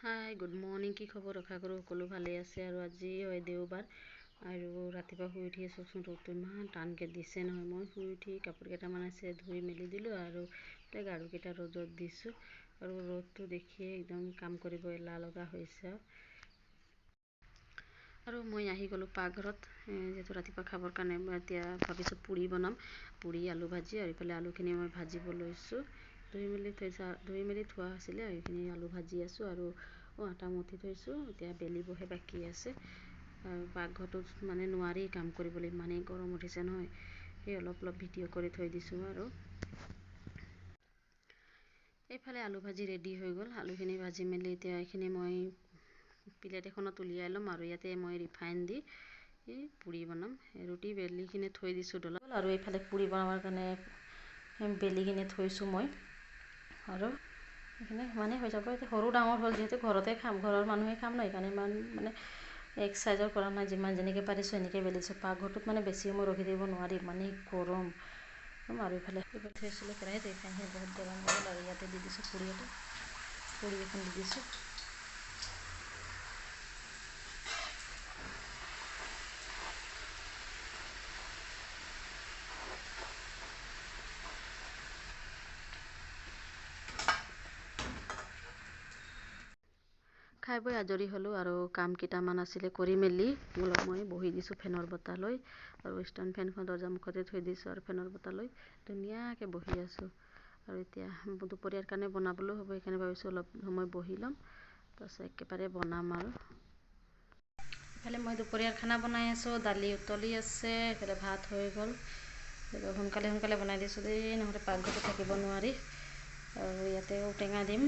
Hi good morning. কি খবৰ? আশা কৰোঁ সকলো ভালেই আছে। আৰু আজি হয় দেওবাৰ আৰু ৰাতিপুৱা শুই উঠি চাওকচোন ৰ'দটো ইমান টানকৈ দিছে নহয়। মই শুই উঠি কাপোৰ কেইটামান আছে ধুই মেলি দিলোঁ আৰু গাৰুকেইটা ৰ'দত দিছোঁ। আৰু ৰ'দটো দেখিয়ে একদম কাম কৰিব এলাহ লগা হৈছে। আৰু মই আহি গ'লোঁ পাকঘৰত, যিহেতু ৰাতিপুৱা খাবৰ কাৰণে মই এতিয়া ভাবিছোঁ পুৰি বনাম। পুৰি আলু ভাজি, আৰু ইফালে আলুখিনি মই ভাজিব লৈছোঁ। ধুই মেলি থোৱা আছিলে, এইখিনি আলু ভাজি আছোঁ আৰু আটা মঠি থৈছোঁ। এতিয়া বেলিবহে বাকী আছে। আৰু পাকঘৰটোত মানে নোৱাৰি কাম কৰিবলৈ, ইমানেই গৰম উঠিছে নহয়। সেই অলপ ভিডিঅ' কৰি থৈ দিছোঁ। আৰু এইফালে আলু ভাজি ৰেডি হৈ গ'ল। আলুখিনি ভাজি মেলি এতিয়া এইখিনি মই প্লেট এখনত উলিয়াই ল'ম। আৰু ইয়াতে মই ৰিফাইন দি পুৰি বনাম। ৰুটি বেলিখিনি থৈ দিছোঁ ডলাত, আৰু এইফালে পুৰি বনাবৰ কাৰণে বেলিখিনি থৈছোঁ মই। আৰু এইখিনি সিমানেই হৈ যাব। এতিয়া সৰু ডাঙৰ হ'ল যিহেতু ঘৰতে খাম, ঘৰৰ মানুহে খাম ন, সেইকাৰণে ইমান মানে এক চাইজৰ কৰা নাই। যেনেকৈ পাৰিছোঁ এনেকৈ বেলিছোঁ। পাকঘৰটোত মানে বেছি সময় ৰখি থাকিব নোৱাৰি, ইমানেই গৰম। আৰু ইফালে থৈছিলোঁ কেৰাহীত, ৰিফাইনখিনি বহুত গৰম হৈ গ'ল। আৰু ইয়াতে দি দিছোঁ পুৰি এখন দি দিছোঁ। খাই বৈ আজৰি হ'লোঁ, আৰু কাম কেইটামান আছিলে কৰি মেলি অলপ মই বহি দিছোঁ ফেনৰ বতাহ লৈ। আৰু ষ্টেণ্ড ফেনখন দৰ্জা মুখতে থৈ দিছোঁ, আৰু ফেনৰ বতাহ লৈ ধুনীয়াকৈ বহি আছোঁ। আৰু এতিয়া দুপৰীয়াৰ কাৰণে বনাবলৈও হ'ব, সেইকাৰণে ভাবিছোঁ অলপ সময় বহি ল'ম, তাৰপিছত একেবাৰে বনাম। আৰু ইফালে মই দুপৰীয়াৰ খানা বনাই আছোঁ। দালি উতলি আছে, এইফালে ভাত হৈ গ'ল। সোনকালে বনাই দিছোঁ দেই, নহ'লে পাকঘৰটো থাকিব নোৱাৰি। আৰু ইয়াতে ঔটেঙা দিম।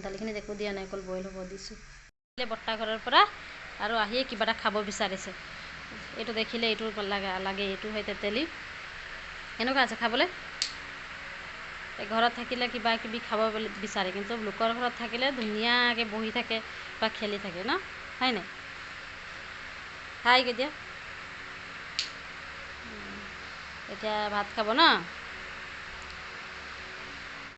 দালিখিনিত একো দিয়া নাই, অকল বইল হ'ব দিছোঁ। বৰ্তা ঘৰৰ পৰা আৰু আহিয়ে কিবা এটা খাব বিচাৰিছে। এইটো দেখিলে এইটো লাগে, এইটো হয় তেতেলী। এনেকুৱা আছে খাবলৈ। ঘৰত থাকিলে কিবা কিবি খাব বিচাৰে, কিন্তু লোকৰ ঘৰত থাকিলে ধুনীয়াকৈ বহি থাকে বা খেলি থাকে ন, হয় নাই? হাই কেতিয়া এতিয়া ভাত খাব ন?